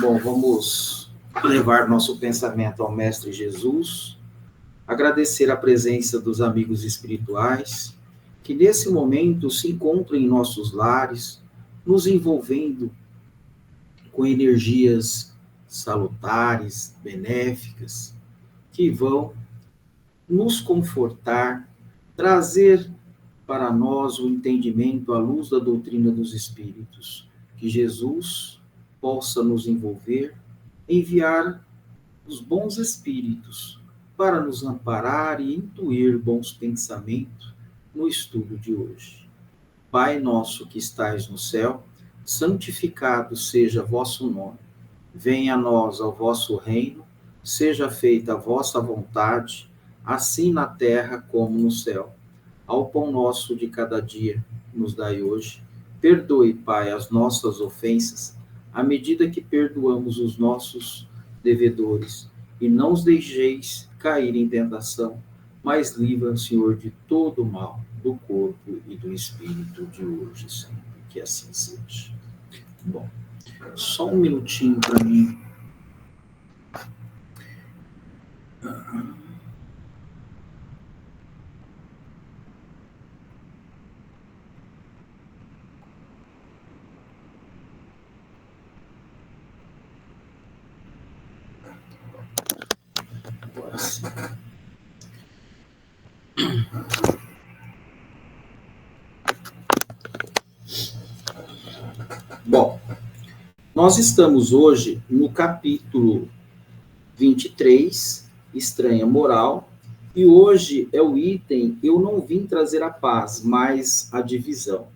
Bom, vamos levar nosso pensamento ao Mestre Jesus, agradecer a presença dos amigos espirituais, que nesse momento se encontram em nossos lares, nos envolvendo com energias salutares, benéficas, que vão nos confortar, trazer para nós o entendimento à luz da doutrina dos Espíritos. Que Jesus possa nos envolver, enviar os bons Espíritos para nos amparar e intuir bons pensamentos no estudo de hoje. Pai nosso que estais no céu, santificado seja vosso nome. Venha a nós o vosso reino, seja feita a vossa vontade, assim na terra como no céu. Ao pão nosso de cada dia nos dai hoje. Perdoe, Pai, as nossas ofensas, à medida que perdoamos os nossos devedores. E não os deixeis cair em tentação, mas livra, Senhor, de todo o mal, do corpo e do espírito de hoje, sempre. Que assim seja. Bom, só um minutinho para mim. Agora sim. Bom, nós estamos hoje no capítulo 23, Estranha Moral, e hoje é o item Eu não vim trazer a paz, mas a divisão.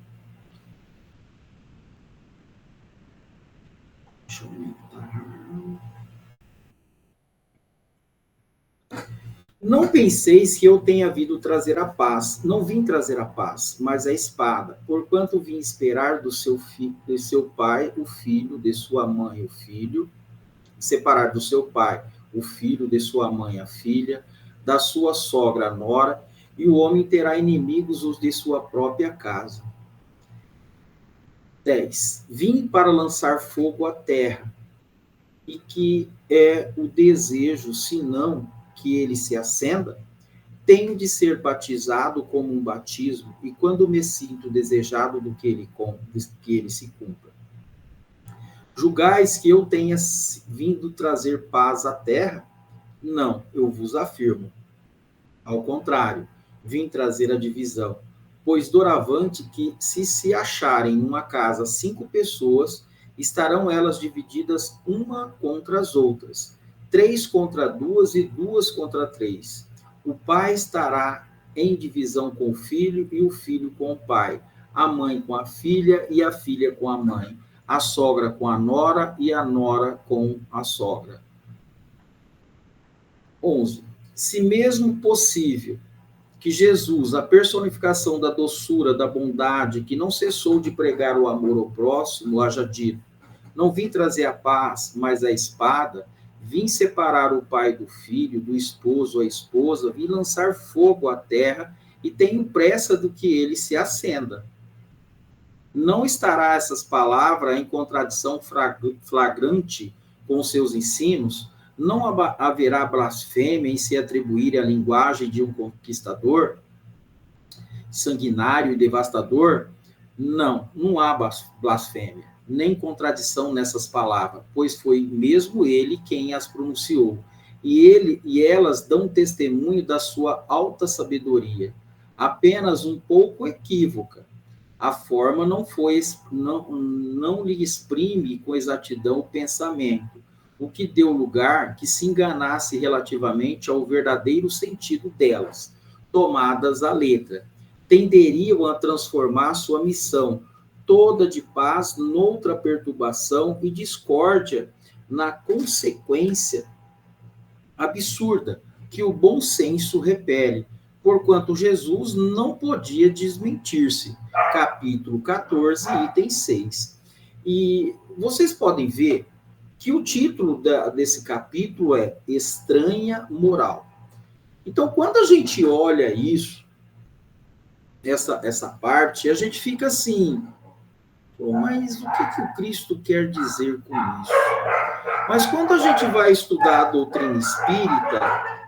Deixa eu aumentar. Não penseis que eu tenha vindo trazer a paz. Não vim trazer a paz, mas a espada. Porquanto vim esperar do seu pai o filho, de sua mãe o filho, separar do seu pai o filho, de sua mãe a filha, da sua sogra a nora, e o homem terá inimigos os de sua própria casa. 10. Vim para lançar fogo à terra, e que é o desejo, senão que ele se acenda, tenho de ser batizado como um batismo, e quando me sinto desejado do que ele se cumpra. Julgais que eu tenha vindo trazer paz à terra? Não, eu vos afirmo. Ao contrário, vim trazer a divisão. Pois doravante que se acharem numa casa 5 pessoas, estarão elas divididas uma contra as outras, 3 contra 2 e 2 contra 3. O pai estará em divisão com o filho e o filho com o pai, a mãe com a filha e a filha com a mãe, a sogra com a nora e a nora com a sogra. 11. Se mesmo possível que Jesus, a personificação da doçura, da bondade, que não cessou de pregar o amor ao próximo, haja dito, não vim trazer a paz, mas a espada, vim separar o pai do filho, do esposo a esposa, vim lançar fogo à terra e tenho pressa do que ele se acenda. Não estará essas palavras em contradição flagrante com seus ensinos? Não haverá blasfêmia em se atribuir a linguagem de um conquistador, sanguinário e devastador? Não há blasfêmia, nem contradição nessas palavras, pois foi mesmo ele quem as pronunciou, e elas dão testemunho da sua alta sabedoria, apenas um pouco equívoca. A forma não lhe exprime com exatidão o pensamento, o que deu lugar que se enganasse relativamente ao verdadeiro sentido delas, tomadas à letra. Tenderiam a transformar sua missão toda de paz noutra perturbação e discórdia na consequência absurda que o bom senso repele, porquanto Jesus não podia desmentir-se. Capítulo 14, item 6. E vocês podem ver que o título desse capítulo é Estranha Moral. Então, quando a gente olha isso, essa parte, a gente fica assim, mas o que o Cristo quer dizer com isso? Mas quando a gente vai estudar a doutrina espírita,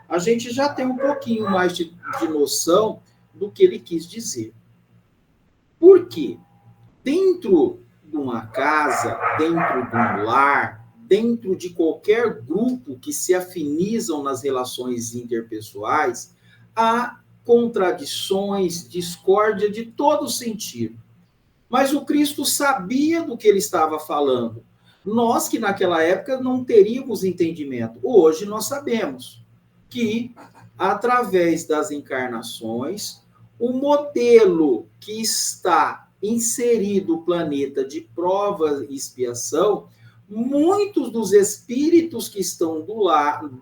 a gente já tem um pouquinho mais de noção do que ele quis dizer. Por quê? Dentro de uma casa, dentro de um lar, dentro de qualquer grupo que se afinizam nas relações interpessoais, há contradições, discórdia de todo sentido. Mas o Cristo sabia do que ele estava falando. Nós que naquela época não teríamos entendimento. Hoje nós sabemos que, através das encarnações, o modelo que está inserido no planeta de prova e expiação, muitos dos espíritos que estão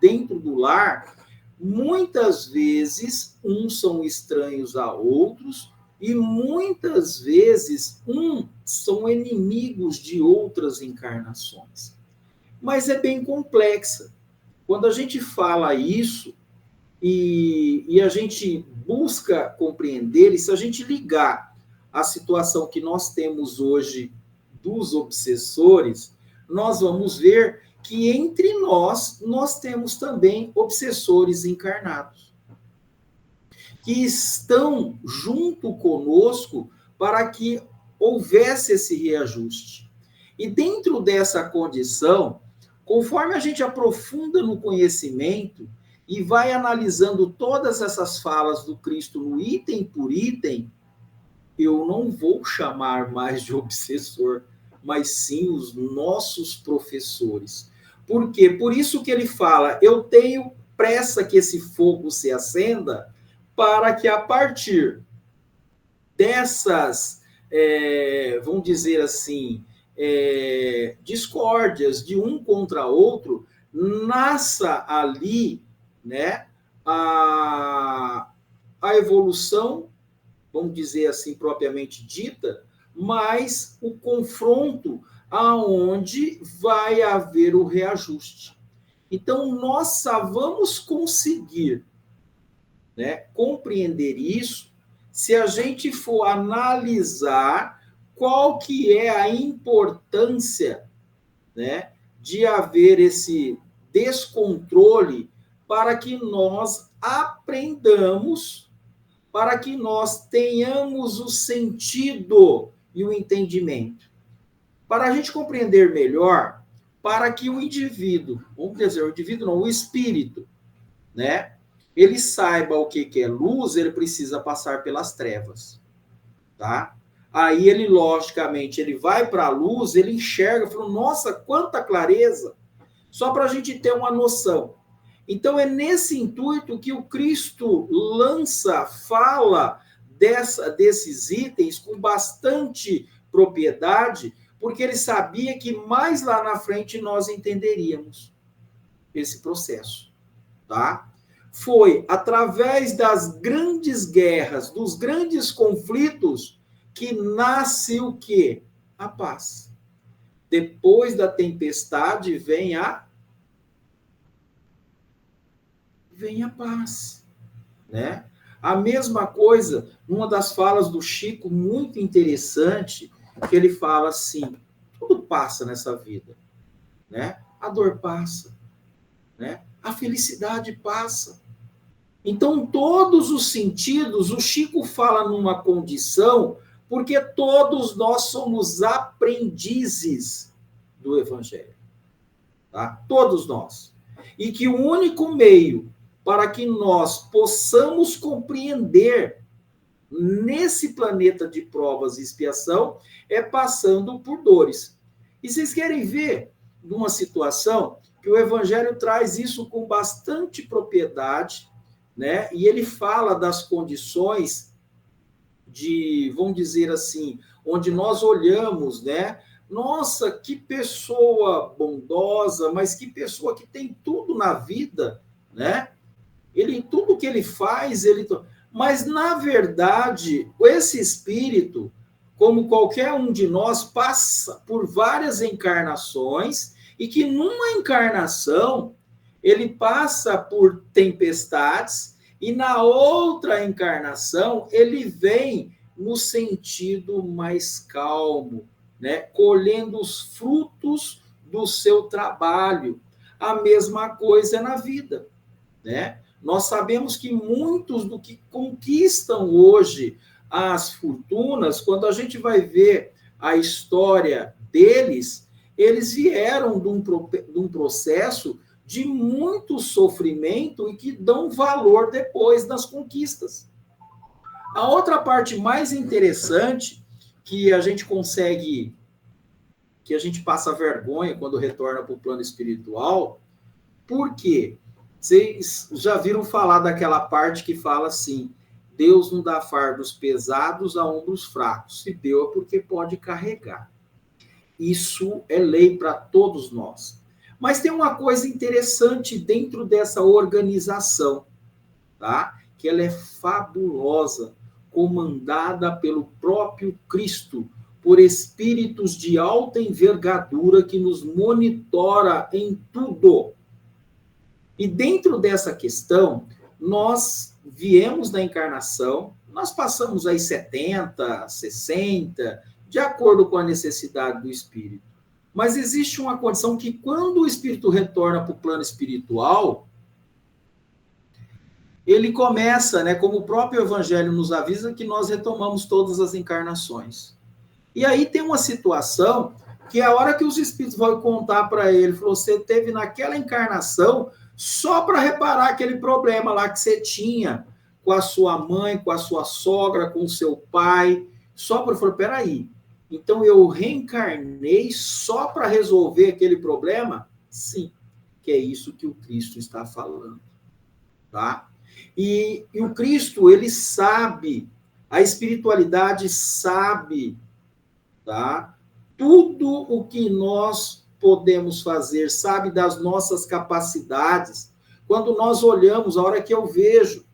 dentro do lar, muitas vezes, uns são estranhos a outros, e muitas vezes, são inimigos de outras encarnações. Mas é bem complexa. Quando a gente fala isso, e a gente busca compreender, e se a gente ligar a situação que nós temos hoje dos obsessores, nós vamos ver que entre nós temos também obsessores encarnados, que estão junto conosco para que houvesse esse reajuste. E dentro dessa condição, conforme a gente aprofunda no conhecimento e vai analisando todas essas falas do Cristo no item por item, eu não vou chamar mais de obsessor, mas sim os nossos professores. Por quê? Por isso que ele fala, eu tenho pressa que esse fogo se acenda, para que a partir dessas, vamos dizer assim, discórdias de um contra outro, nasça ali, né, a evolução, vamos dizer assim, propriamente dita, mas o confronto aonde vai haver o reajuste. Então, nós só vamos conseguir, né, compreender isso se a gente for analisar qual que é a importância, né, de haver esse descontrole para que nós aprendamos, para que nós tenhamos o sentido e o entendimento. Para a gente compreender melhor, para que o indivíduo, vamos dizer, o indivíduo não, o espírito, né, ele saiba o que é luz, ele precisa passar pelas trevas, tá? Aí ele, logicamente, ele vai para a luz, ele enxerga, fala, nossa, quanta clareza! Só para a gente ter uma noção. Então, é nesse intuito que o Cristo fala desses itens com bastante propriedade, porque ele sabia que mais lá na frente nós entenderíamos esse processo, tá? Foi através das grandes guerras, dos grandes conflitos, que nasce o quê? A paz. Depois da tempestade vem a paz, né? A mesma coisa, uma das falas do Chico, muito interessante, que ele fala assim, tudo passa nessa vida, né? A dor passa, né? A felicidade passa. Então, todos os sentidos, o Chico fala numa condição, porque todos nós somos aprendizes do Evangelho, tá? Todos nós. E que o único meio para que nós possamos compreender nesse planeta de provas e expiação é passando por dores. E vocês querem ver numa situação que o Evangelho traz isso com bastante propriedade, né? E ele fala das condições de, vamos dizer assim, onde nós olhamos, né? Nossa, que pessoa bondosa, mas que pessoa que tem tudo na vida, né? Tudo que ele faz, mas na verdade, esse espírito, como qualquer um de nós, passa por várias encarnações e que numa encarnação ele passa por tempestades e na outra encarnação ele vem no sentido mais calmo, né? Colhendo os frutos do seu trabalho. A mesma coisa é na vida, né? Nós sabemos que muitos do que conquistam hoje as fortunas, quando a gente vai ver a história deles, eles vieram de um processo de muito sofrimento e que dão valor depois nas conquistas. A outra parte mais interessante que a gente consegue, que a gente passa vergonha quando retorna para o plano espiritual, por quê? Vocês já viram falar daquela parte que fala assim, Deus não dá fardos pesados a ombros fracos. Se deu é porque pode carregar. Isso é lei para todos nós. Mas tem uma coisa interessante dentro dessa organização, tá? Que ela é fabulosa, comandada pelo próprio Cristo, por espíritos de alta envergadura que nos monitora em tudo. E dentro dessa questão, nós viemos da encarnação, nós passamos aí 70, 60, de acordo com a necessidade do espírito. Mas existe uma condição que quando o espírito retorna para o plano espiritual, ele começa, né, como o próprio Evangelho nos avisa, que nós retomamos todas as encarnações. E aí tem uma situação que a hora que os espíritos vão contar para ele, falou, você teve naquela encarnação só para reparar aquele problema lá que você tinha com a sua mãe, com a sua sogra, com o seu pai, só para falar, peraí, então eu reencarnei só para resolver aquele problema? Sim, que é isso que o Cristo está falando, tá? E o Cristo, ele sabe, a espiritualidade sabe, tá? Tudo o que nós podemos fazer, sabe das nossas capacidades. Quando nós olhamos, a hora que eu vejo,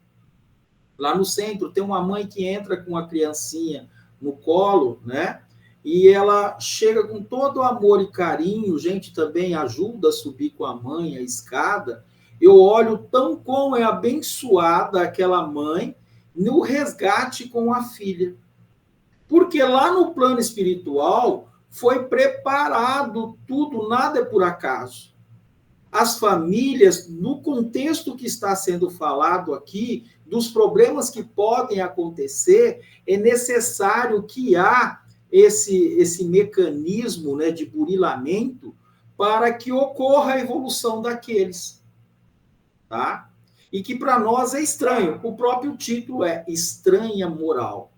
lá no centro, tem uma mãe que entra com a criancinha no colo, né? E ela chega com todo amor e carinho, gente também ajuda a subir com a mãe a escada. Eu olho tão como é abençoada aquela mãe no resgate com a filha. Porque lá no plano espiritual foi preparado tudo, nada é por acaso. As famílias, no contexto que está sendo falado aqui, dos problemas que podem acontecer, é necessário que há esse mecanismo, né, de burilamento para que ocorra a evolução daqueles. Tá? E que para nós é estranho. O próprio título é Estranha Moral.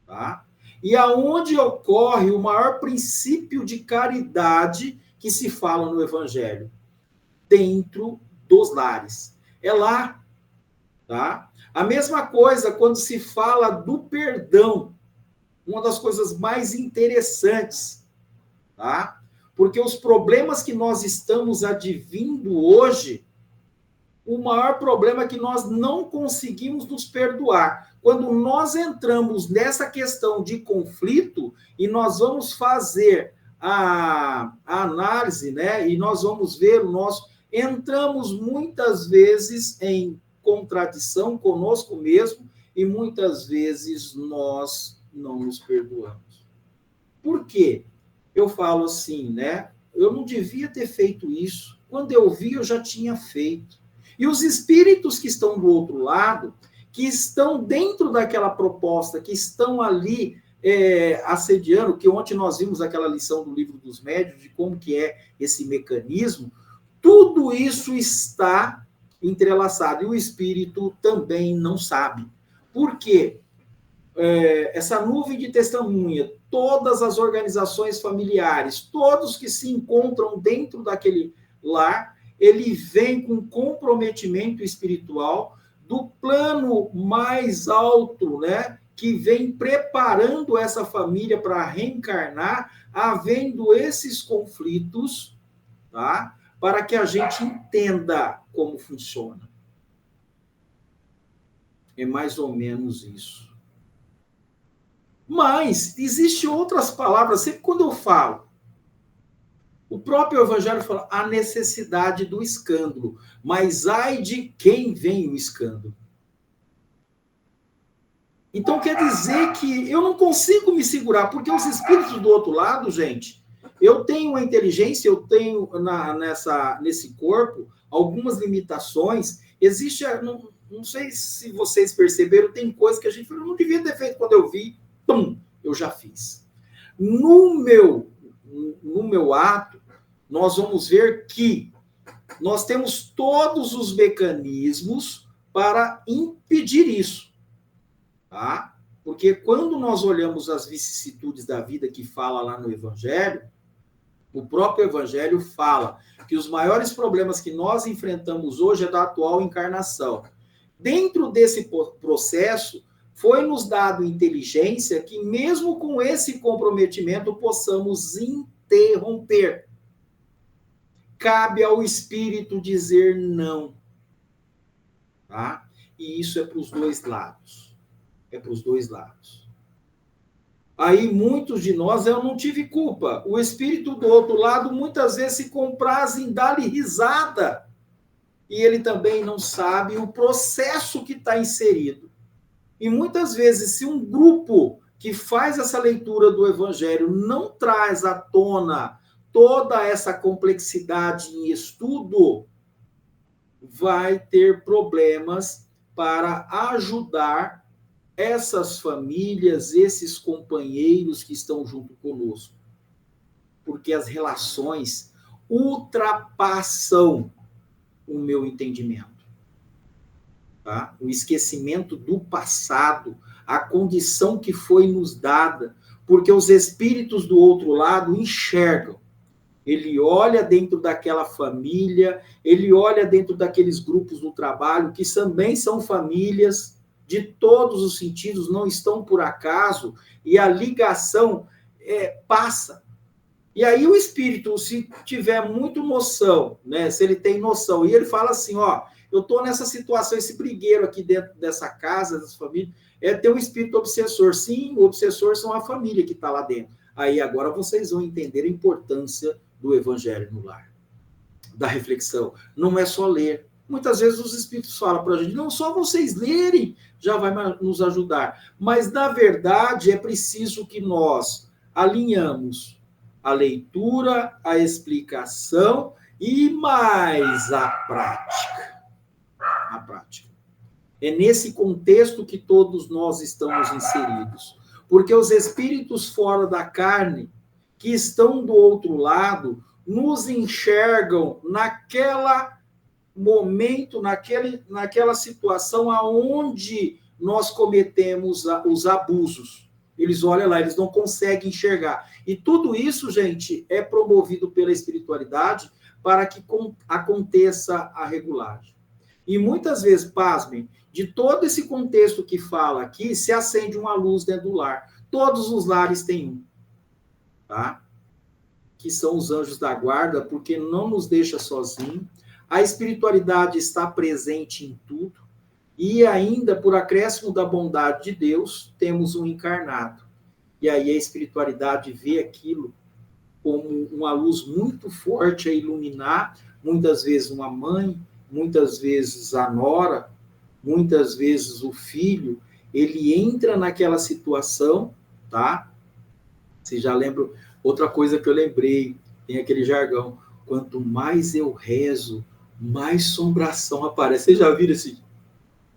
Tá? E aonde ocorre o maior princípio de caridade que se fala no Evangelho? Dentro dos lares. É lá. Tá? A mesma coisa quando se fala do perdão. Uma das coisas mais interessantes. Tá? Porque os problemas que nós estamos advindo hoje, o maior problema é que nós não conseguimos nos perdoar. Quando nós entramos nessa questão de conflito e nós vamos fazer a análise, né? E nós vamos ver o nosso... Entramos muitas vezes em contradição conosco mesmo e muitas vezes nós não nos perdoamos. Por quê? Eu falo assim, né? Eu não devia ter feito isso. Quando eu vi, eu já tinha feito. E os espíritos que estão do outro lado, que estão dentro daquela proposta, que estão ali assediando, que ontem nós vimos aquela lição do Livro dos Médiuns, de como que é esse mecanismo, tudo isso está entrelaçado. E o espírito também não sabe. Por quê? Essa nuvem de testemunha, todas as organizações familiares, todos que se encontram dentro daquele lar, ele vem com comprometimento espiritual do plano mais alto, né, que vem preparando essa família para reencarnar, havendo esses conflitos, tá, para que a gente entenda como funciona. É mais ou menos isso. Mas existem outras palavras, sempre quando eu falo, o próprio Evangelho fala a necessidade do escândalo, mas ai de quem vem o escândalo. Então quer dizer que eu não consigo me segurar, porque os espíritos do outro lado, gente, eu tenho uma inteligência, eu tenho nesse corpo algumas limitações. Existe, não sei se vocês perceberam, tem coisas que a gente não devia ter feito quando eu vi, pum, eu já fiz. No meu ato, nós vamos ver que nós temos todos os mecanismos para impedir isso, tá? Porque quando nós olhamos as vicissitudes da vida que fala lá no Evangelho, o próprio Evangelho fala que os maiores problemas que nós enfrentamos hoje é da atual encarnação. Dentro desse processo, foi nos dado inteligência que, mesmo com esse comprometimento, possamos interromper. Cabe ao espírito dizer não. Tá? E isso é para os dois lados. É para os dois lados. Aí, muitos de nós, eu não tive culpa. O espírito do outro lado, muitas vezes, se compraz em dar-lhe risada. E ele também não sabe o processo que está inserido. E muitas vezes, se um grupo que faz essa leitura do Evangelho não traz à tona toda essa complexidade em estudo, vai ter problemas para ajudar essas famílias, esses companheiros que estão junto conosco. Porque as relações ultrapassam o meu entendimento. Tá? O esquecimento do passado, a condição que foi nos dada, porque os espíritos do outro lado enxergam. Ele olha dentro daquela família, ele olha dentro daqueles grupos do trabalho, que também são famílias de todos os sentidos, não estão por acaso, e a ligação passa. E aí o espírito, se tiver muito noção, né, se ele tem noção, e ele fala assim, ó, eu estou nessa situação, esse brigueiro aqui dentro dessa casa, dessa família, tem um espírito obsessor. Sim, o obsessor são a família que está lá dentro. Aí agora vocês vão entender a importância do Evangelho no lar, da reflexão. Não é só ler. Muitas vezes os espíritos falam para a gente, não, só vocês lerem já vai nos ajudar. Mas, na verdade, é preciso que nós alinhamos a leitura, a explicação e mais a prática. A prática. É nesse contexto que todos nós estamos inseridos. Porque os espíritos fora da carne, que estão do outro lado, nos enxergam naquela momento, naquela situação aonde nós cometemos os abusos. Eles olham lá, eles não conseguem enxergar. E tudo isso, gente, é promovido pela espiritualidade para que aconteça a regulagem. E muitas vezes, pasmem, de todo esse contexto que fala aqui, se acende uma luz dentro do lar. Todos os lares têm um, tá? Que são os anjos da guarda, porque não nos deixa sozinho. A espiritualidade está presente em tudo. E ainda, por acréscimo da bondade de Deus, temos um encarnado. E aí a espiritualidade vê aquilo como uma luz muito forte a iluminar, muitas vezes uma mãe, muitas vezes a nora, muitas vezes o filho, ele entra naquela situação, tá? Você já lembra? Outra coisa que eu lembrei, tem aquele jargão, quanto mais eu rezo, mais assombração aparece. Vocês já viram esse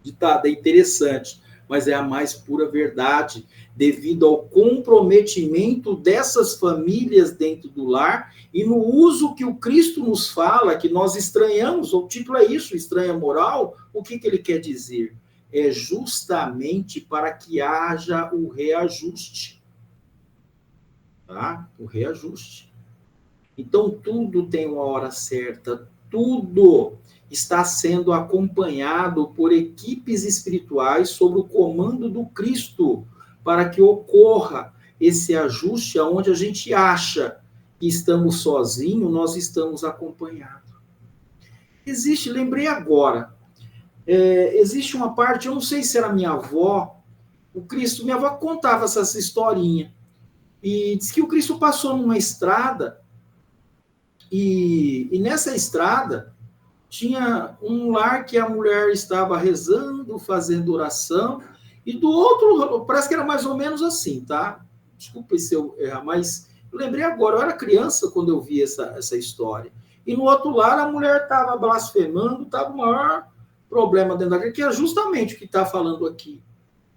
ditado? É interessante, mas é a mais pura verdade, devido ao comprometimento dessas famílias dentro do lar e no uso que o Cristo nos fala, que nós estranhamos. O título é isso, estranha moral. O que ele quer dizer? É justamente para que haja o reajuste. Tá? O reajuste. Então, tudo tem uma hora certa, tudo está sendo acompanhado por equipes espirituais sob o comando do Cristo, para que ocorra esse ajuste onde a gente acha que estamos sozinhos, nós estamos acompanhados. Lembrei agora, existe uma parte, eu não sei se era minha avó, minha avó contava essa historinha, e diz que o Cristo passou numa estrada, e nessa estrada tinha um lar que a mulher estava rezando, fazendo oração, e do outro, parece que era mais ou menos assim, tá? Desculpa se eu errar, mas Eu lembrei agora, eu era criança quando eu vi essa história. E no outro lado, a mulher estava blasfemando, estava o maior problema dentro da igreja, que é justamente o que está falando aqui.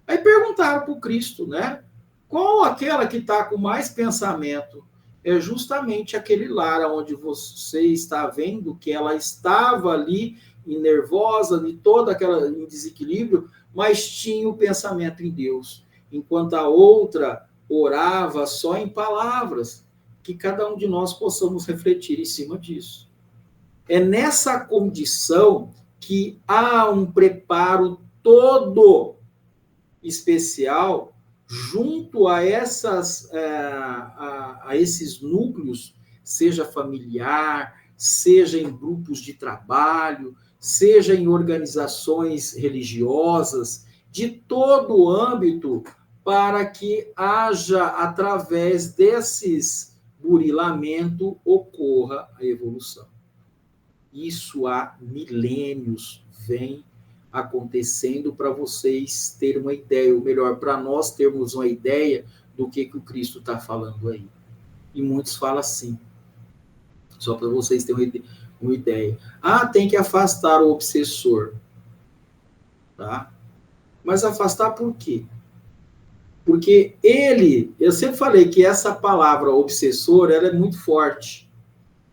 Aí perguntaram para o Cristo, né? Qual aquela que está com mais pensamento? É justamente aquele lar onde você está vendo que ela estava ali nervosa, de toda aquela em desequilíbrio, mas tinha o pensamento em Deus, enquanto a outra orava só em palavras. Que cada um de nós possamos refletir em cima disso. É nessa condição que há um preparo todo especial junto a esses núcleos, seja familiar, seja em grupos de trabalho, seja em organizações religiosas, de todo o âmbito, para que haja, através desses burilamento, ocorra a evolução. Isso há milênios vem acontecendo para vocês terem uma ideia, ou melhor, para nós termos uma ideia do que o Cristo está falando aí. E muitos falam assim, só para vocês terem uma ideia. Ah, tem que afastar o obsessor. Tá? Mas afastar por quê? Porque eu sempre falei que essa palavra obsessor, ela é muito forte.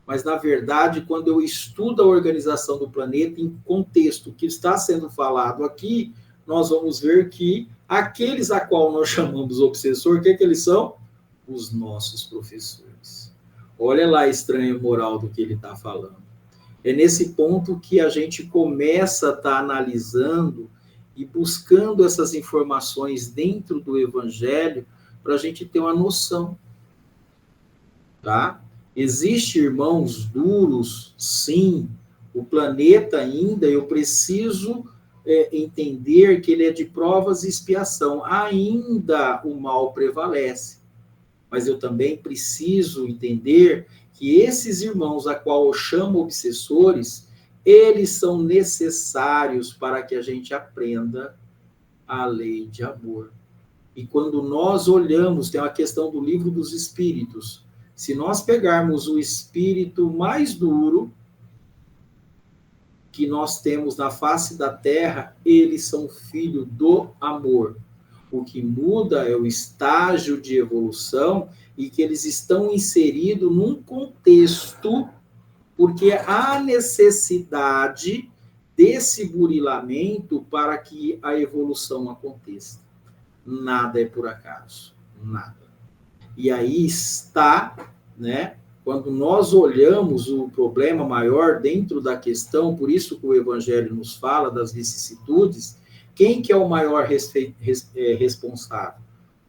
Mas, na verdade, quando eu estudo a organização do planeta em contexto que está sendo falado aqui, nós vamos ver que aqueles a qual nós chamamos obsessor, o que eles são? Os nossos professores. Olha lá a estranha moral do que ele está falando. É nesse ponto que a gente começa a estar analisando e buscando essas informações dentro do Evangelho para a gente ter uma noção, tá? Existem irmãos duros, sim. O planeta ainda, eu preciso entender que ele é de provas e expiação. Ainda o mal prevalece. Mas eu também preciso entender que esses irmãos, a qual eu chamo obsessores, eles são necessários para que a gente aprenda a lei de amor. E quando nós olhamos, tem uma questão do livro dos Espíritos. Se nós pegarmos o espírito mais duro que nós temos na face da Terra, eles são filho do amor. O que muda é o estágio de evolução e que eles estão inseridos num contexto, porque há necessidade desse burilamento para que a evolução aconteça. Nada é por acaso, nada. E aí está, né? Quando nós olhamos o problema maior dentro da questão, por isso que o Evangelho nos fala das vicissitudes, quem que é o maior responsável?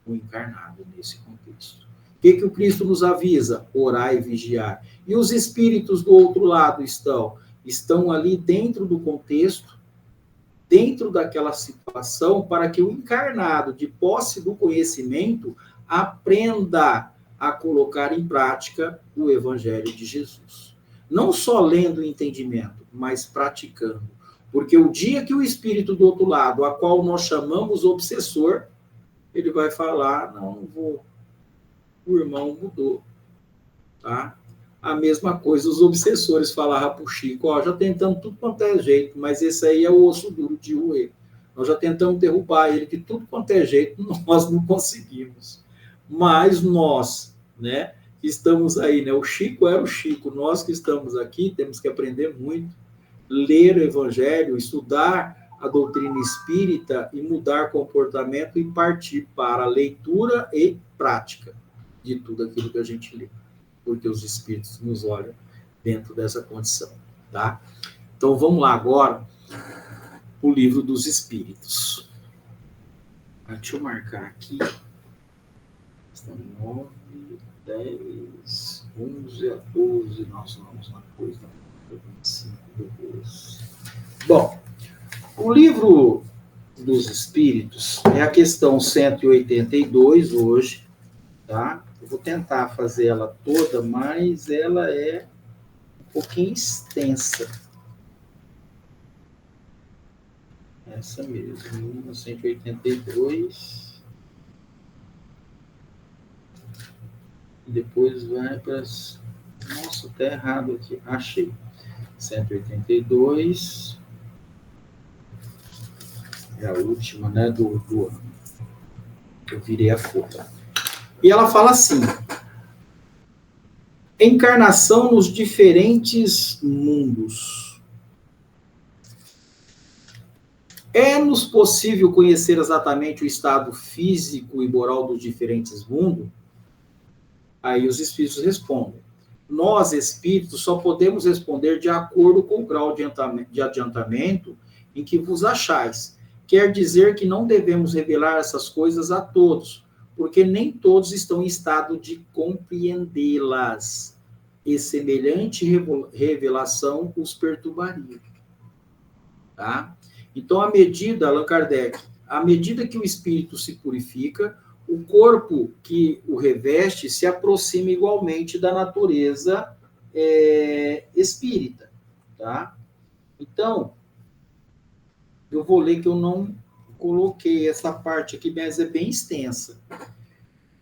O encarnado nesse contexto. O que o Cristo nos avisa? Orar e vigiar. E os espíritos do outro lado estão ali dentro do contexto, dentro daquela situação, para que o encarnado, de posse do conhecimento, aprenda a colocar em prática o Evangelho de Jesus. Não só lendo o entendimento, mas praticando. Porque o dia que o espírito do outro lado, a qual nós chamamos obsessor, ele vai falar, não vou. O irmão mudou. Tá? A mesma coisa, os obsessores falavam para o Chico, ó, já tentamos tudo quanto é jeito, mas esse aí é o osso duro de roer. Nós já tentamos derrubar ele de tudo quanto é jeito, nós não conseguimos. Mas nós, né, que estamos aí, né, o Chico era o Chico, nós que estamos aqui temos que aprender muito, ler o Evangelho, estudar a doutrina espírita e mudar comportamento e partir para a leitura e prática de tudo aquilo que a gente lê, porque os espíritos nos olham dentro dessa condição, tá? Então vamos lá agora o livro dos espíritos. Deixa eu marcar aqui. Estão 9, 10, 11 a 12. Nós vamos na coisa 25 do 12. Bom, o livro dos espíritos é a questão 182 hoje, tá? Eu vou tentar fazer ela toda, mas ela é um pouquinho extensa. Essa mesmo, 182. e depois vai para as... Nossa, tá errado aqui. Achei. 182. É a última, né, do ano. Eu virei a folha. E ela fala assim: encarnação nos diferentes mundos. É-nos possível conhecer exatamente o estado físico e moral dos diferentes mundos? Aí os espíritos respondem. Nós, espíritos, só podemos responder de acordo com o grau de adiantamento em que vos achais. Quer dizer que não devemos revelar essas coisas a todos, porque nem todos estão em estado de compreendê-las, e semelhante revelação os perturbaria. Tá? Então, Allan Kardec, à medida que o espírito se purifica, o corpo que o reveste se aproxima igualmente da natureza espírita. Tá? Então, eu vou ler que eu não coloquei essa parte aqui, mas é bem extensa.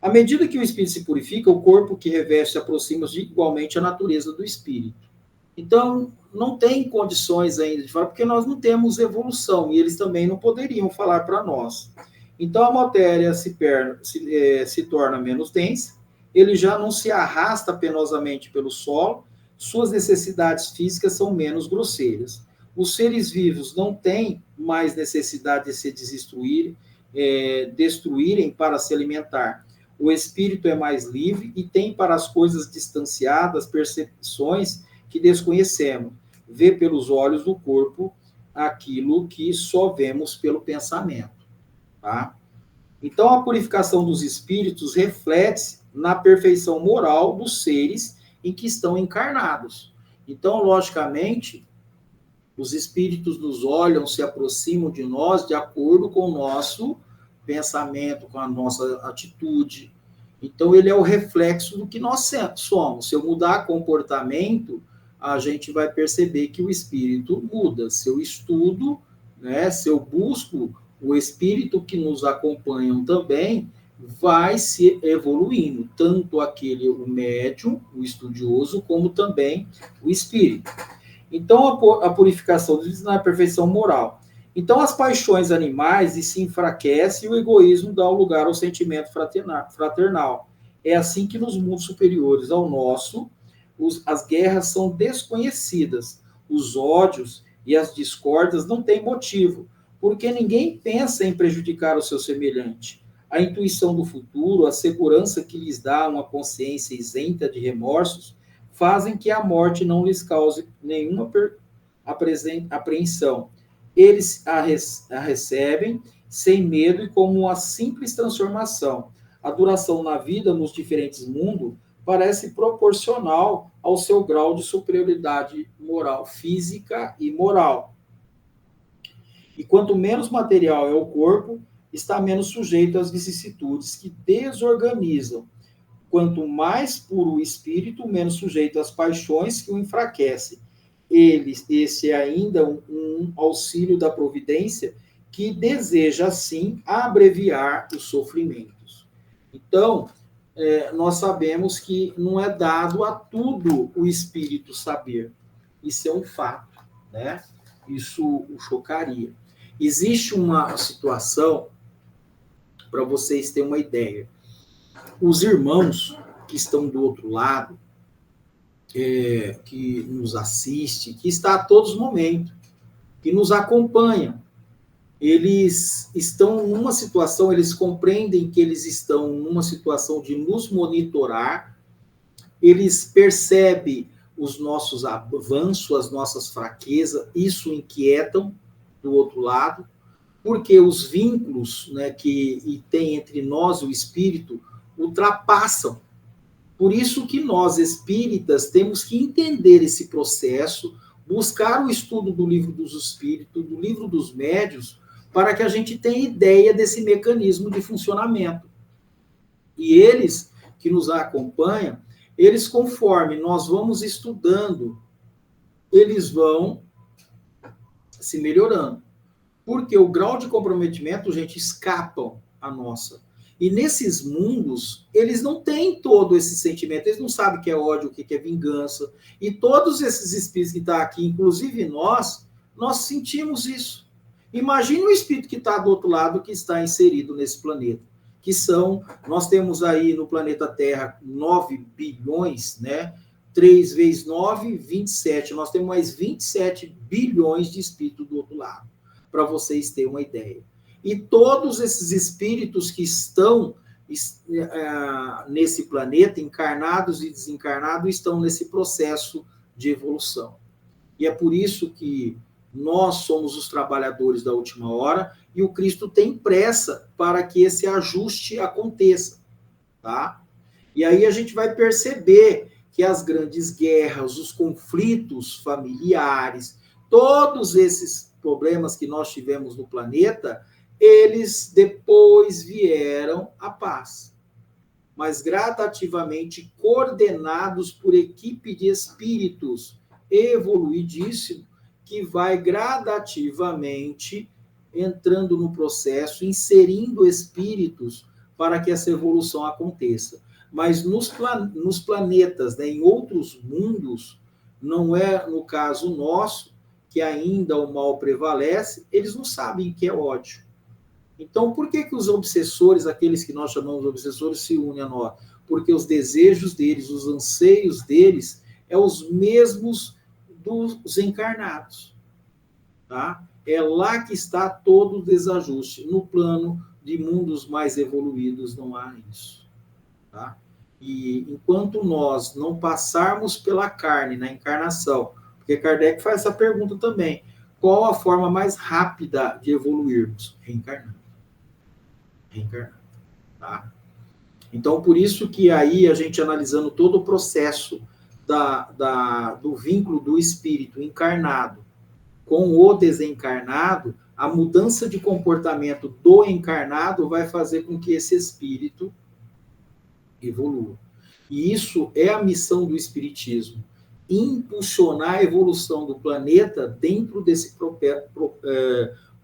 À medida que o espírito se purifica, o corpo que reveste se aproxima igualmente à natureza do espírito. Então, não tem condições ainda de falar, porque nós não temos evolução, e eles também não poderiam falar para nós. Então, a matéria se torna menos densa, ele já não se arrasta penosamente pelo solo, suas necessidades físicas são menos grosseiras. Os seres vivos não têm mais necessidade de se destruírem para se alimentar. O espírito é mais livre e tem para as coisas distanciadas percepções que desconhecemos. Vê pelos olhos do corpo aquilo que só vemos pelo pensamento. Tá? Então, a purificação dos espíritos reflete na perfeição moral dos seres em que estão encarnados. Então, logicamente, os espíritos nos olham, se aproximam de nós de acordo com o nosso pensamento, com a nossa atitude. Então, ele é o reflexo do que nós somos. Se eu mudar comportamento, a gente vai perceber que o espírito muda. Se eu estudo, né, se eu busco, o espírito que nos acompanham também vai se evoluindo, tanto aquele, o médium, o estudioso, como também o espírito. Então, a purificação diz na perfeição moral. Então, as paixões animais se enfraquecem e o egoísmo dá lugar ao sentimento fraternal. É assim que nos mundos superiores ao nosso, as guerras são desconhecidas, os ódios e as discórdias não têm motivo, porque ninguém pensa em prejudicar o seu semelhante. A intuição do futuro, a segurança que lhes dá uma consciência isenta de remorsos, fazem que a morte não lhes cause nenhuma apreensão. Eles a recebem sem medo e como uma simples transformação. A duração na vida nos diferentes mundos parece proporcional ao seu grau de superioridade moral, física e moral. E quanto menos material é o corpo, está menos sujeito às vicissitudes que desorganizam. Quanto mais puro o espírito, menos sujeito às paixões que o enfraquecem. Esse é ainda um auxílio da providência que deseja, assim, abreviar os sofrimentos. Então, nós sabemos que não é dado a tudo o espírito saber. Isso é um fato, né? Isso o chocaria. Existe uma situação, para vocês terem uma ideia. Os irmãos que estão do outro lado, que nos assiste, que está a todos os momentos, que nos acompanham, eles estão numa situação, eles compreendem que eles estão numa situação de nos monitorar, eles percebem os nossos avanços, as nossas fraquezas, isso inquietam do outro lado, porque os vínculos, né, que tem entre nós e o espírito ultrapassam. Por isso que nós, espíritas, temos que entender esse processo, buscar o estudo do livro dos espíritos, do livro dos médiuns, para que a gente tenha ideia desse mecanismo de funcionamento. E eles que nos acompanham, eles, conforme nós vamos estudando, eles vão se melhorando. Porque o grau de comprometimento, gente, escapam a nossa. E nesses mundos, eles não têm todo esse sentimento, eles não sabem o que é ódio, o que é vingança. E todos esses espíritos que estão aqui, inclusive nós sentimos isso. Imagine o espírito que está do outro lado, que está inserido nesse planeta. Nós temos aí no planeta Terra 9 bilhões, né? 3 vezes 9, 27. Nós temos mais 27 bilhões de espíritos do outro lado, para vocês terem uma ideia. E todos esses espíritos que estão nesse planeta, encarnados e desencarnados, estão nesse processo de evolução. E é por isso que nós somos os trabalhadores da última hora e o Cristo tem pressa para que esse ajuste aconteça, tá? E aí a gente vai perceber que as grandes guerras, os conflitos familiares, todos esses problemas que nós tivemos no planeta, eles depois vieram à paz, mas gradativamente coordenados por equipe de espíritos evoluidíssimos, que vai gradativamente entrando no processo, inserindo espíritos para que essa evolução aconteça. Mas nos planetas, né, em outros mundos, não é no caso nosso, que ainda o mal prevalece, eles não sabem o que é ódio. Então, por que os obsessores, aqueles que nós chamamos de obsessores, se unem a nós? Porque os desejos deles, os anseios deles, é os mesmos dos encarnados. Tá? É lá que está todo o desajuste. No plano de mundos mais evoluídos não há isso. Tá? E enquanto nós não passarmos pela carne na encarnação, porque Kardec faz essa pergunta também, qual a forma mais rápida de evoluirmos? Reencarnando. Reencarnando. Tá? Então, por isso que aí a gente analisando todo o processo do vínculo do espírito encarnado com o desencarnado, a mudança de comportamento do encarnado vai fazer com que esse espírito evolua. E isso é a missão do espiritismo, impulsionar a evolução do planeta dentro desse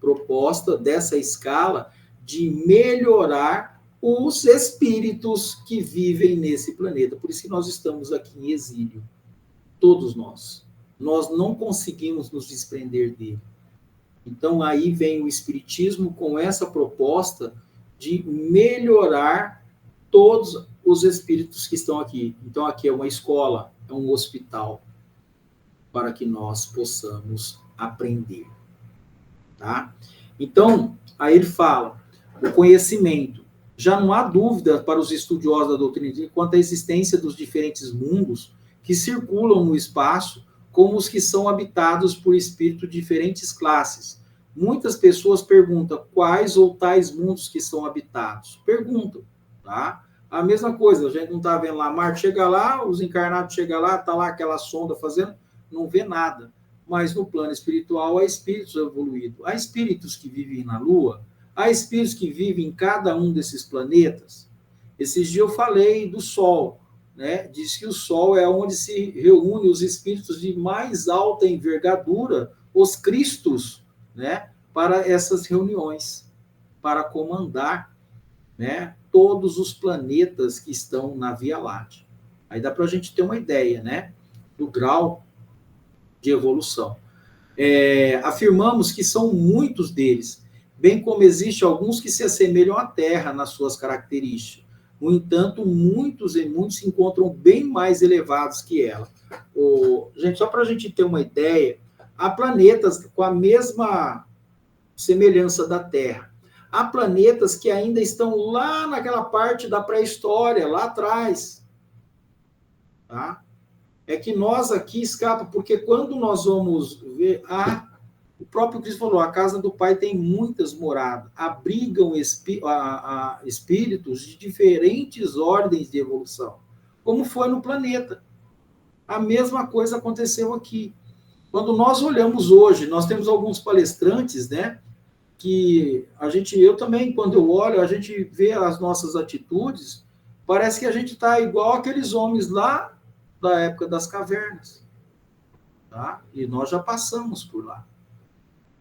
proposta, dessa escala de melhorar os espíritos que vivem nesse planeta. Por isso que nós estamos aqui em exílio, todos nós. Nós não conseguimos nos desprender dele. Então, aí vem o Espiritismo com essa proposta de melhorar todos os espíritos que estão aqui. Então, aqui é uma escola, é um hospital, para que nós possamos aprender. Tá? Então, aí ele fala, o conhecimento. Já não há dúvida para os estudiosos da doutrina quanto à existência dos diferentes mundos que circulam no espaço, como os que são habitados por espíritos de diferentes classes. Muitas pessoas perguntam quais ou tais mundos que são habitados. Perguntam, tá? A mesma coisa, a gente não está vendo lá, Marte chega lá, os encarnados chegam lá, está lá aquela sonda fazendo, não vê nada. Mas no plano espiritual há espíritos evoluídos, há espíritos que vivem na Lua, há espíritos que vivem em cada um desses planetas. Esses dias eu falei do Sol, né? Diz que o Sol é onde se reúne os espíritos de mais alta envergadura, os Cristos, né? Para essas reuniões, para comandar, né? Todos os planetas que estão na Via Láctea. Aí dá para a gente ter uma ideia, né? Do grau de evolução. Afirmamos que são muitos deles, bem como existem alguns que se assemelham à Terra nas suas características. No entanto, muitos se encontram bem mais elevados que ela. Gente, só para a gente ter uma ideia, há planetas com a mesma semelhança da Terra. Há planetas que ainda estão lá naquela parte da pré-história, lá atrás. Tá? É que nós aqui escapa, porque quando nós vamos ver, o próprio Cristo falou, a casa do Pai tem muitas moradas, abrigam espíritos de diferentes ordens de evolução, como foi no planeta. A mesma coisa aconteceu aqui. Quando nós olhamos hoje, nós temos alguns palestrantes, né, que eu também, quando eu olho, a gente vê as nossas atitudes, parece que a gente está igual aqueles homens lá da época das cavernas. Tá? E nós já passamos por lá.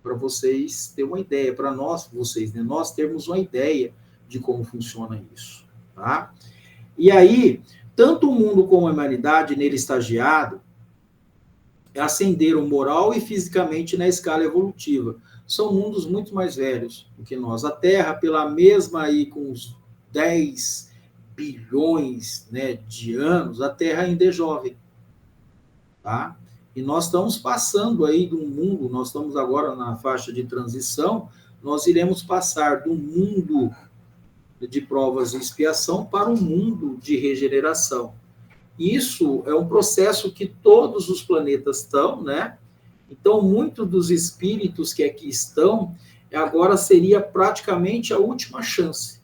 Para vocês terem uma ideia, para nós, vocês, né? Nós termos uma ideia de como funciona isso, tá? E aí, tanto o mundo como a humanidade nele estagiado ascenderam moral e fisicamente na escala evolutiva. São mundos muito mais velhos do que nós. A Terra, pela mesma aí, com uns 10 bilhões, né, de anos, a Terra ainda é jovem, tá? E nós estamos passando aí de um mundo, nós estamos agora na faixa de transição, nós iremos passar do mundo de provas e expiação para um mundo de regeneração. Isso é um processo que todos os planetas estão, né? Então, muitos dos espíritos que aqui estão, agora seria praticamente a última chance.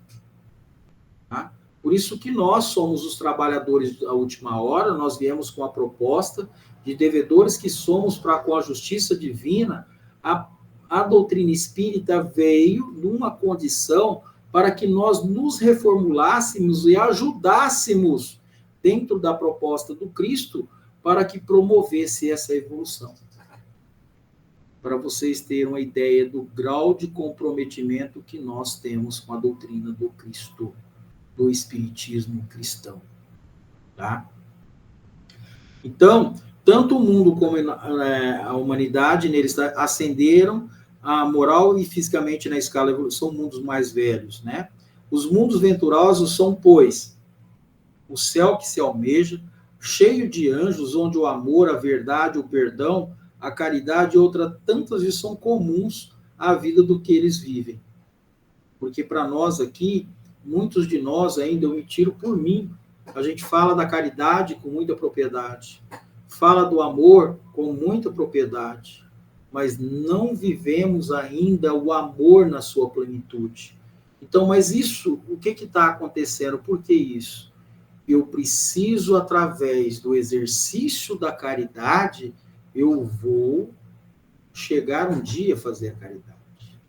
Tá? Por isso que nós somos os trabalhadores da última hora, nós viemos com a proposta de devedores que somos para com a justiça divina. A doutrina espírita veio numa condição para que nós nos reformulássemos e ajudássemos dentro da proposta do Cristo para que promovesse essa evolução. Para vocês terem uma ideia do grau de comprometimento que nós temos com a doutrina do Cristo, do Espiritismo cristão. Tá? Então, tanto o mundo como a humanidade neles ascenderam a moral e fisicamente na escala evolução, são mundos mais velhos, né? Os mundos venturosos são, pois, o céu que se almeja, cheio de anjos, onde o amor, a verdade, o perdão, a caridade e outras tantas são comuns à vida do que eles vivem. Porque para nós aqui, muitos de nós ainda, eu me tiro por mim, a gente fala da caridade com muita propriedade, fala do amor com muita propriedade, mas não vivemos ainda o amor na sua plenitude. Então, mas isso, o que está acontecendo? Por que isso? Eu preciso, através do exercício da caridade, eu vou chegar um dia a fazer a caridade.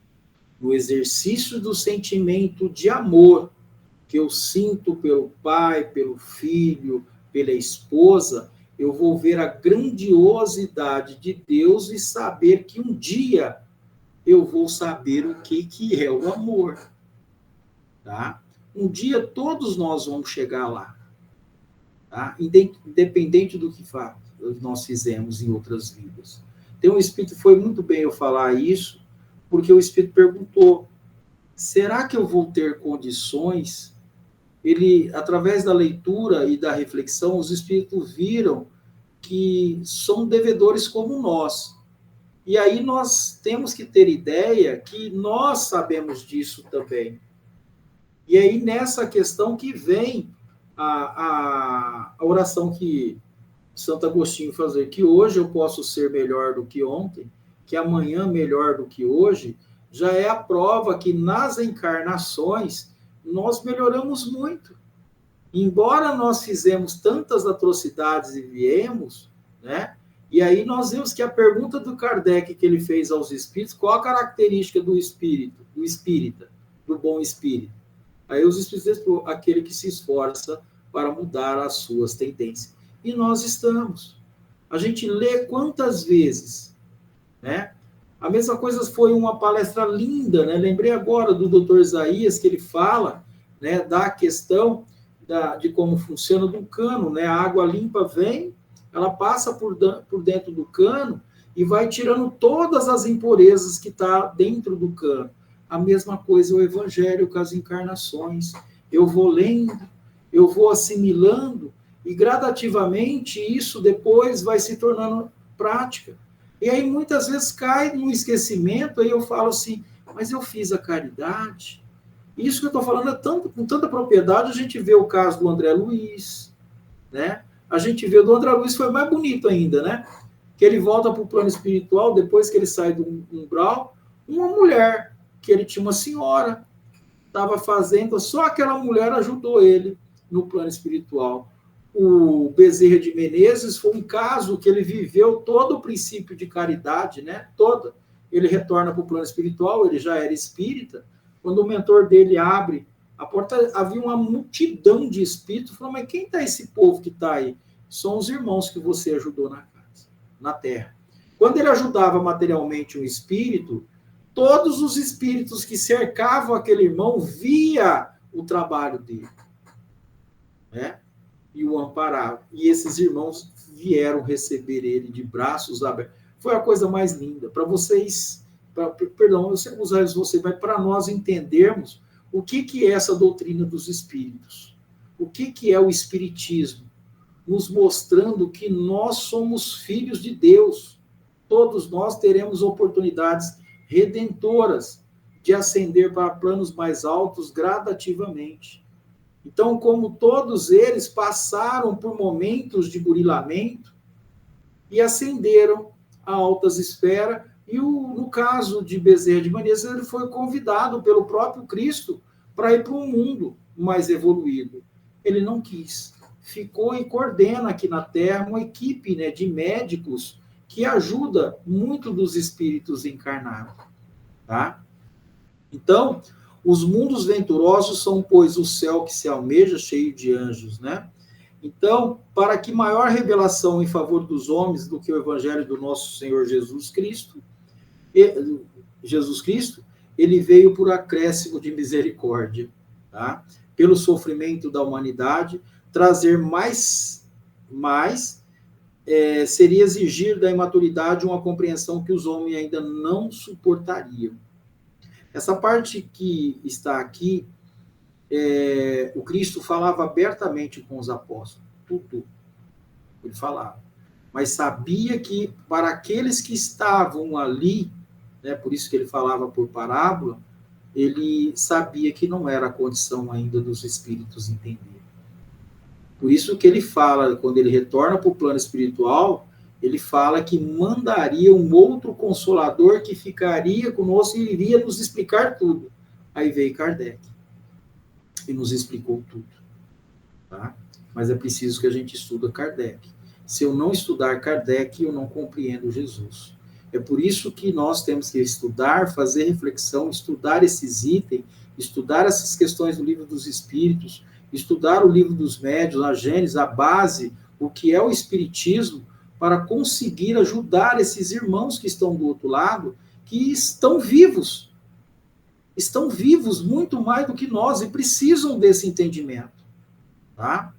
No exercício do sentimento de amor que eu sinto pelo pai, pelo filho, pela esposa, eu vou ver a grandiosidade de Deus e saber que um dia eu vou saber o que é o amor. Tá? Um dia todos nós vamos chegar lá. Tá? Independente do que nós fizemos em outras vidas. Tem um Espírito, foi muito bem eu falar isso, porque o Espírito perguntou, será que eu vou ter condições? Ele, através da leitura e da reflexão, os Espíritos viram que são devedores como nós. E aí nós temos que ter ideia que nós sabemos disso também. E aí nessa questão que vem a oração que Santo Agostinho fazer, que hoje eu posso ser melhor do que ontem, que amanhã melhor do que hoje, já é a prova que nas encarnações nós melhoramos muito. Embora nós fizemos tantas atrocidades e viemos, né? E aí nós vemos que a pergunta do Kardec que ele fez aos espíritos, qual a característica do espírito, do espírita, do bom espírito? Aí os espíritos dizem, aquele que se esforça para mudar as suas tendências. E nós estamos. A gente lê quantas vezes, né? A mesma coisa foi uma palestra linda, né? Lembrei agora do Dr. Isaías, que ele fala, né, da questão de como funciona do cano, né? A água limpa vem, ela passa por dentro do cano e vai tirando todas as impurezas que está dentro do cano. A mesma coisa o Evangelho com as encarnações. Eu vou lendo, eu vou assimilando, e gradativamente isso depois vai se tornando prática. E aí muitas vezes cai no esquecimento, aí eu falo assim, mas eu fiz a caridade. Isso que eu estou falando é com tanta propriedade, a gente vê o caso do André Luiz, né? A gente vê o do André Luiz, foi mais bonito ainda, né? Que ele volta para o plano espiritual, depois que ele sai do umbral, uma mulher, que ele tinha uma senhora, estava fazendo, só aquela mulher ajudou ele no plano espiritual. O Bezerra de Menezes foi um caso que ele viveu todo o princípio de caridade, né? Toda. Ele retorna para o plano espiritual, ele já era espírita. Quando o mentor dele abre a porta, havia uma multidão de espíritos. Falou, mas quem está esse povo que está aí? São os irmãos que você ajudou na casa, na terra. Quando ele ajudava materialmente um espírito, todos os espíritos que cercavam aquele irmão via o trabalho dele, né? E o amparavam. E esses irmãos vieram receber ele de braços abertos. Foi a coisa mais linda. Para vocês, perdão, eu sei usar isso vocês, mas para nós entendermos o que é essa doutrina dos espíritos. O que é o espiritismo? Nos mostrando que nós somos filhos de Deus. Todos nós teremos oportunidades redentoras de ascender para planos mais altos gradativamente. Então, como todos eles passaram por momentos de burilamento e ascenderam a altas esferas, e no caso de Bezerra de Menezes, ele foi convidado pelo próprio Cristo para ir para um mundo mais evoluído. Ele não quis. Ficou e coordena aqui na Terra uma equipe, né, de médicos que ajuda muito dos espíritos encarnados. Tá? Então, os mundos venturosos são, pois, o céu que se almeja, cheio de anjos, né? Então, para que maior revelação em favor dos homens do que o evangelho do nosso Senhor Jesus Cristo, ele veio por acréscimo de misericórdia, tá? Pelo sofrimento da humanidade, trazer mais seria exigir da imaturidade uma compreensão que os homens ainda não suportariam. Essa parte que está aqui, o Cristo falava abertamente com os apóstolos, tudo ele falava, mas sabia que para aqueles que estavam ali, né, por isso que ele falava por parábola, ele sabia que não era a condição ainda dos espíritos entender. Por isso que ele fala, quando ele retorna para o plano espiritual, ele fala que mandaria um outro consolador que ficaria conosco e iria nos explicar tudo. Aí veio Kardec e nos explicou tudo. Tá? Mas é preciso que a gente estude Kardec. Se eu não estudar Kardec, eu não compreendo Jesus. É por isso que nós temos que estudar, fazer reflexão, estudar esses itens, estudar essas questões do Livro dos Espíritos, estudar o Livro dos Médiuns, a Gênesis, a base, o que é o Espiritismo, para conseguir ajudar esses irmãos que estão do outro lado, que estão vivos muito mais do que nós e precisam desse entendimento. Tá?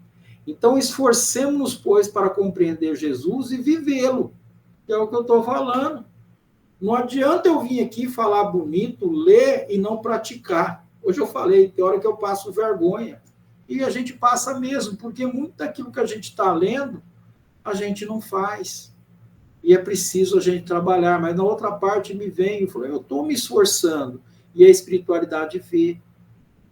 Então, esforcemos-nos, pois, para compreender Jesus e vivê-lo, que é o que eu estou falando. Não adianta eu vir aqui falar bonito, ler e não praticar. Hoje eu falei, tem hora que eu passo vergonha. E a gente passa mesmo, porque muito daquilo que a gente está lendo, a gente não faz. E é preciso a gente trabalhar. Mas na outra parte me vem e fala, eu estou me esforçando. E a espiritualidade vê.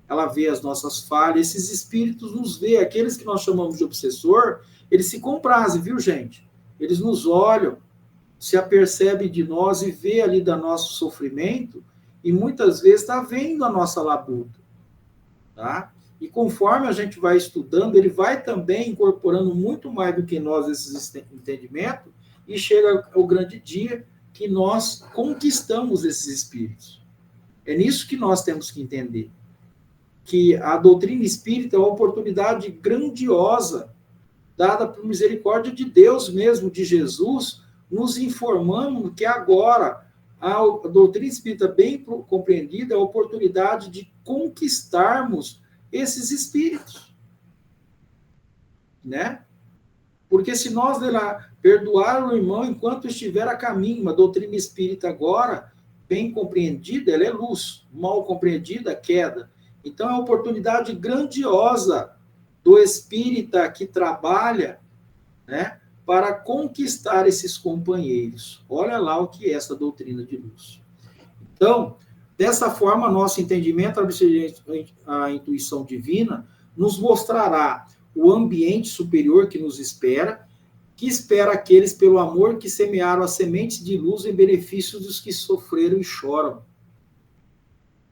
Ela vê as nossas falhas. Esses espíritos nos vê. Aqueles que nós chamamos de obsessor, eles se comprazem, viu, gente? Eles nos olham, se apercebem de nós e vê ali do nosso sofrimento e muitas vezes está vendo a nossa labuta. Tá? E conforme a gente vai estudando, ele vai também incorporando muito mais do que nós esses entendimentos e chega o grande dia que nós conquistamos esses espíritos. É nisso que nós temos que entender. Que a doutrina espírita é uma oportunidade grandiosa dada por misericórdia de Deus mesmo, de Jesus, nos informando que agora a doutrina espírita bem compreendida é a oportunidade de conquistarmos esses espíritos, né? Porque se nós perdoar o irmão enquanto estiver a caminho, a doutrina espírita agora, bem compreendida, ela é luz, mal compreendida, queda. Então é uma oportunidade grandiosa do espírita que trabalha, né, para conquistar esses companheiros. Olha lá o que é essa doutrina de luz. Então, dessa forma, nosso entendimento, a intuição divina, nos mostrará o ambiente superior que nos espera, que espera aqueles pelo amor que semearam as sementes de luz em benefício dos que sofreram e choram.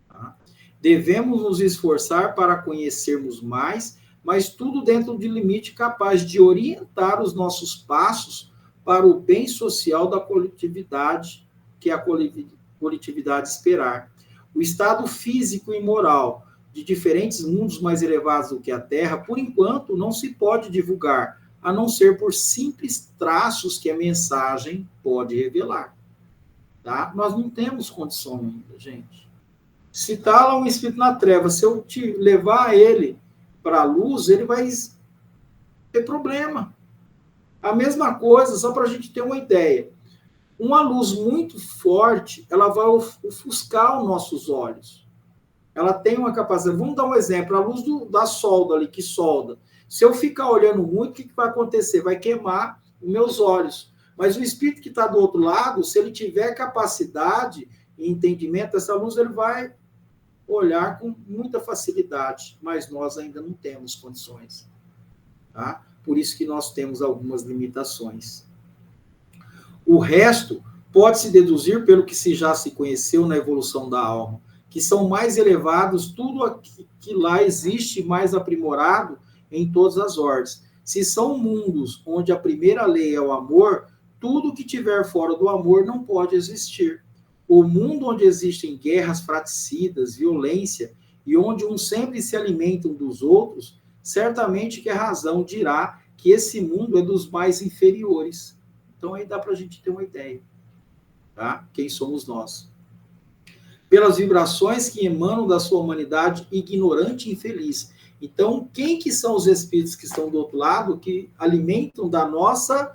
Tá? Devemos nos esforçar para conhecermos mais, mas tudo dentro de limite capaz de orientar os nossos passos para o bem social da coletividade, que a coletividade esperar. O estado físico e moral de diferentes mundos mais elevados do que a Terra, por enquanto, não se pode divulgar, a não ser por simples traços que a mensagem pode revelar. Tá? Nós não temos condição ainda, gente. Se está lá um espírito na treva, se eu te levar ele para a luz, ele vai ter problema. A mesma coisa, só para a gente ter uma ideia. Uma luz muito forte, ela vai ofuscar os nossos olhos. Ela tem uma capacidade. Vamos dar um exemplo. A luz da solda ali, que solda. Se eu ficar olhando muito, o que vai acontecer? Vai queimar os meus olhos. Mas o espírito que está do outro lado, se ele tiver capacidade e entendimento dessa luz, ele vai olhar com muita facilidade. Mas nós ainda não temos condições. Tá? Por isso que nós temos algumas limitações. O resto pode-se deduzir pelo que já se conheceu na evolução da alma, que são mais elevados, tudo aqui, que lá existe mais aprimorado em todas as ordens. Se são mundos onde a primeira lei é o amor, tudo que tiver fora do amor não pode existir. O mundo onde existem guerras fratricidas, violência, e onde uns sempre se alimentam dos outros, certamente que a razão dirá que esse mundo é dos mais inferiores. Então aí dá para a gente ter uma ideia, tá? Quem somos nós? Pelas vibrações que emanam da sua humanidade ignorante e infeliz. Então, quem que são os espíritos que estão do outro lado, que alimentam da nossa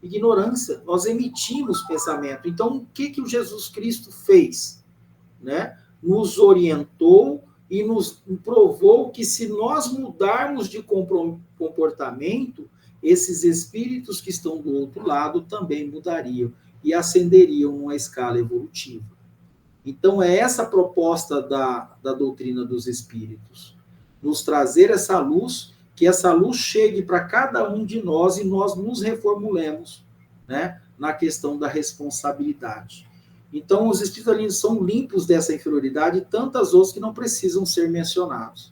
ignorância? Nós emitimos pensamento. Então, o que o Jesus Cristo fez? Né? Nos orientou e nos provou que se nós mudarmos de comportamento, esses espíritos que estão do outro lado também mudariam e ascenderiam numa escala evolutiva. Então, é essa a proposta da doutrina dos espíritos. Nos trazer essa luz, que essa luz chegue para cada um de nós e nós nos reformulemos, né, na questão da responsabilidade. Então, os espíritos ali são limpos dessa inferioridade e tantas outras que não precisam ser mencionados.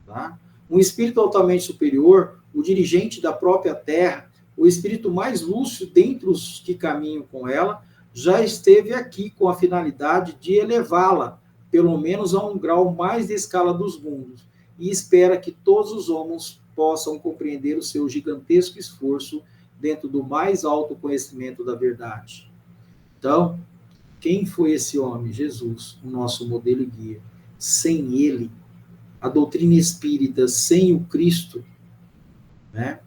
Tá? Um espírito altamente superior, o dirigente da própria Terra, o espírito mais lúcido dentre os que caminham com ela, já esteve aqui com a finalidade de elevá-la, pelo menos a um grau mais de escala dos mundos, e espera que todos os homens possam compreender o seu gigantesco esforço dentro do mais alto conhecimento da verdade. Então, quem foi esse homem? Jesus, o nosso modelo e guia. Sem ele, a doutrina espírita, sem o Cristo, né,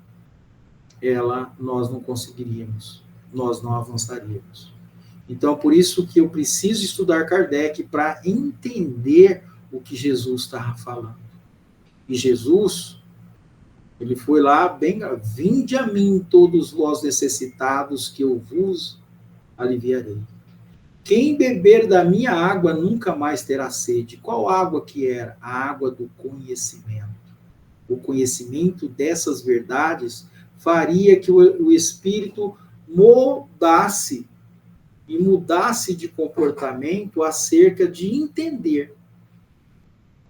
nós não conseguiríamos, nós não avançaríamos. Então, por isso que eu preciso estudar Kardec para entender o que Jesus estava falando. E Jesus, ele foi lá, bem, vinde a mim todos vós necessitados, que eu vos aliviarei. Quem beber da minha água nunca mais terá sede. Qual água que era? A água do conhecimento. O conhecimento dessas verdades faria que o espírito mudasse e mudasse de comportamento acerca de entender,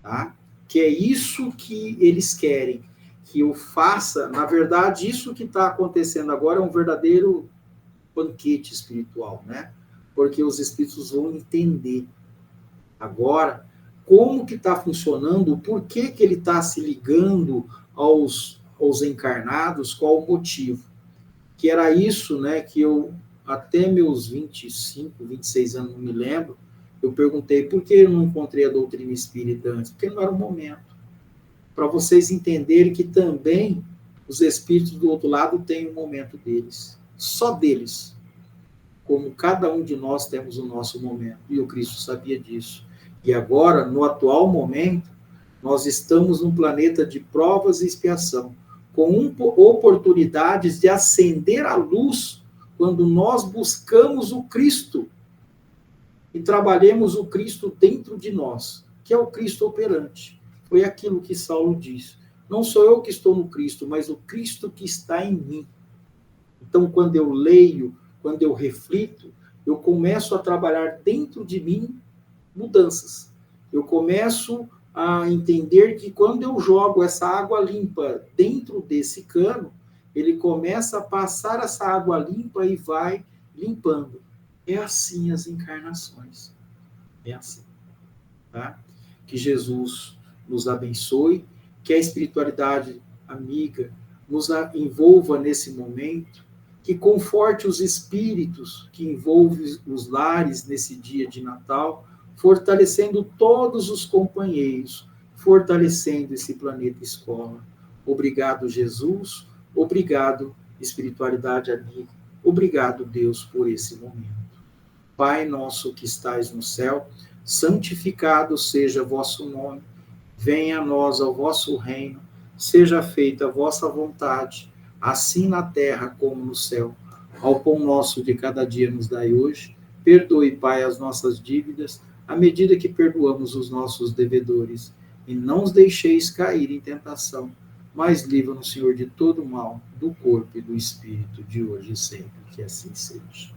tá? Que é isso que eles querem, que eu faça. Na verdade, isso que está acontecendo agora é um verdadeiro banquete espiritual, né? Porque os espíritos vão entender agora como que está funcionando, por que ele está se ligando aos encarnados, qual o motivo. Que era isso, né, que eu, até meus 25, 26 anos, não me lembro, eu perguntei por que eu não encontrei a doutrina espírita antes, porque não era o momento. Para vocês entenderem que também os espíritos do outro lado têm um momento deles, só deles. Como cada um de nós temos o nosso momento, e o Cristo sabia disso. E agora, no atual momento, nós estamos num planeta de provas e expiação, com oportunidades de acender a luz quando nós buscamos o Cristo e trabalhemos o Cristo dentro de nós, que é o Cristo operante. Foi aquilo que Saulo disse. Não sou eu que estou no Cristo, mas o Cristo que está em mim. Então, quando eu leio, quando eu reflito, eu começo a trabalhar dentro de mim mudanças. Eu começo a entender que quando eu jogo essa água limpa dentro desse cano, ele começa a passar essa água limpa e vai limpando. É assim as encarnações. É assim. Tá? Que Jesus nos abençoe, que a espiritualidade amiga nos envolva nesse momento, que conforte os espíritos que envolvem os lares nesse dia de Natal, fortalecendo todos os companheiros, fortalecendo esse planeta escola. Obrigado, Jesus. Obrigado, espiritualidade amiga. Obrigado, Deus, por esse momento. Pai nosso que estais no céu, santificado seja vosso nome. Venha a nós o vosso reino. Seja feita a vossa vontade, assim na terra como no céu. Ao pão nosso de cada dia nos dai hoje. Perdoe, Pai, as nossas dívidas, à medida que perdoamos os nossos devedores. E não os deixeis cair em tentação, mas livra-nos, Senhor, de todo mal, do corpo e do espírito, de hoje e sempre. Que assim seja.